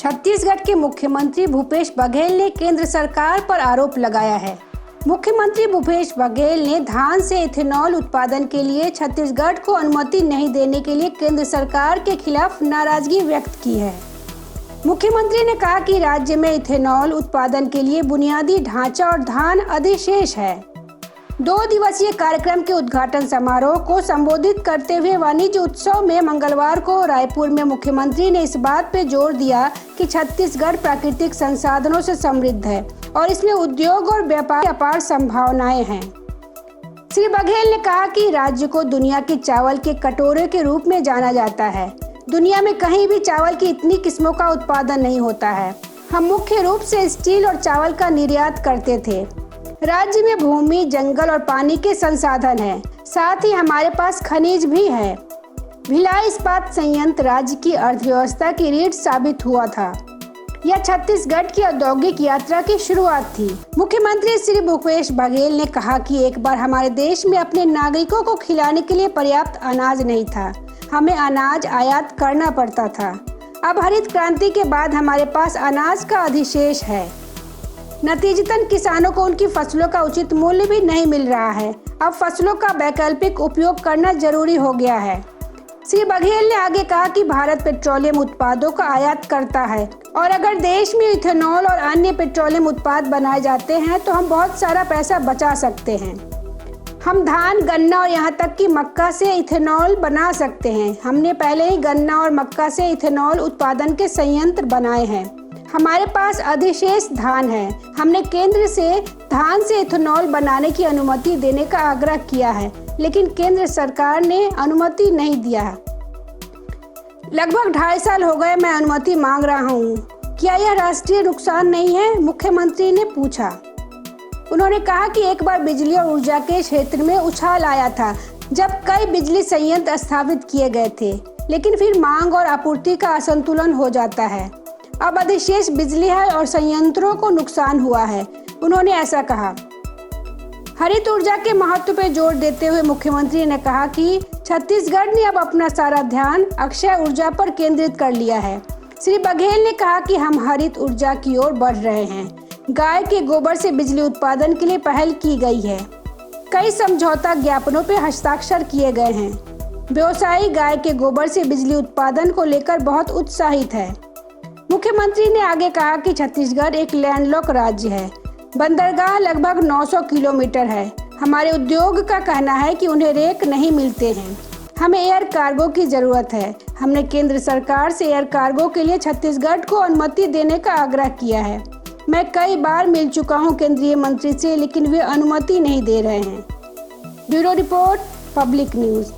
छत्तीसगढ़ के मुख्यमंत्री भूपेश बघेल ने केंद्र सरकार पर आरोप लगाया है। मुख्यमंत्री भूपेश बघेल ने धान से इथेनॉल उत्पादन के लिए छत्तीसगढ़ को अनुमति नहीं देने के लिए केंद्र सरकार के खिलाफ नाराजगी व्यक्त की है। मुख्यमंत्री ने कहा कि राज्य में इथेनॉल उत्पादन के लिए बुनियादी ढांचा और धान अधिशेष है। 2 दिवसीय कार्यक्रम के उद्घाटन समारोह को संबोधित करते हुए वाणिज्य उत्सव में मंगलवार को रायपुर में मुख्यमंत्री ने इस बात पर जोर दिया कि छत्तीसगढ़ प्राकृतिक संसाधनों से समृद्ध है और इसमें उद्योग और व्यापार की अपार संभावनाएं हैं। श्री बघेल ने कहा कि राज्य को दुनिया के चावल के कटोरे के रूप में जाना जाता है। दुनिया में कहीं भी चावल की इतनी किस्मों का उत्पादन नहीं होता है। हम मुख्य रूप से स्टील और चावल का निर्यात करते थे। राज्य में भूमि, जंगल और पानी के संसाधन हैं। साथ ही हमारे पास खनिज भी है। भिलाई इस्पात संयंत्र राज्य की अर्थव्यवस्था की रीढ़ साबित हुआ था। यह छत्तीसगढ़ की औद्योगिक यात्रा की शुरुआत थी। मुख्यमंत्री श्री भूपेश बघेल ने कहा कि एक बार हमारे देश में अपने नागरिकों को खिलाने के लिए पर्याप्त अनाज नहीं था। हमें अनाज आयात करना पड़ता था। अब हरित क्रांति के बाद हमारे पास अनाज का अधिशेष है। नतीजतन किसानों को उनकी फसलों का उचित मूल्य भी नहीं मिल रहा है। अब फसलों का वैकल्पिक उपयोग करना जरूरी हो गया है। श्री बघेल ने आगे कहा कि भारत पेट्रोलियम उत्पादों का आयात करता है और अगर देश में इथेनॉल और अन्य पेट्रोलियम उत्पाद बनाए जाते हैं तो हम बहुत सारा पैसा बचा सकते हैं। हम धान, गन्ना और यहाँ तक कि मक्का से इथेनॉल बना सकते हैं। हमने पहले ही गन्ना और मक्का से इथेनॉल उत्पादन के संयंत्र बनाए हैं। हमारे पास अधिशेष धान है। हमने केंद्र से धान से इथेनॉल बनाने की अनुमति देने का आग्रह किया है, लेकिन केंद्र सरकार ने अनुमति नहीं दिया। लगभग 2.5 साल हो गए मैं अनुमति मांग रहा हूँ। क्या यह राष्ट्रीय नुकसान नहीं है? मुख्यमंत्री ने पूछा। उन्होंने कहा कि एक बार बिजली और ऊर्जा के क्षेत्र में उछाल आया था जब कई बिजली संयंत्र स्थापित किए गए थे, लेकिन फिर मांग और आपूर्ति का असंतुलन हो जाता है। अब अधिशेष बिजली है और संयंत्रों को नुकसान हुआ है। उन्होंने ऐसा कहा। हरित ऊर्जा के महत्व पर जोर देते हुए मुख्यमंत्री ने कहा कि छत्तीसगढ़ ने अब अपना सारा ध्यान अक्षय ऊर्जा पर केंद्रित कर लिया है। श्री बघेल ने कहा कि हम हरित ऊर्जा की ओर बढ़ रहे हैं। गाय के गोबर से बिजली उत्पादन के लिए पहल की गई है। कई समझौता ज्ञापनों पर हस्ताक्षर किए गए हैं। व्यवसायी गाय के गोबर से बिजली उत्पादन को लेकर बहुत उत्साहित है। मुख्यमंत्री ने आगे कहा कि छत्तीसगढ़ एक लैंडलॉक राज्य है। बंदरगाह लगभग 900 किलोमीटर है। हमारे उद्योग का कहना है कि उन्हें रेक नहीं मिलते हैं। हमें एयर कार्गो की जरूरत है। हमने केंद्र सरकार से एयर कार्गो के लिए छत्तीसगढ़ को अनुमति देने का आग्रह किया है। मैं कई बार मिल चुका हूं केंद्रीय मंत्री से, लेकिन वे अनुमति नहीं दे रहे हैं। Bureau report, public news.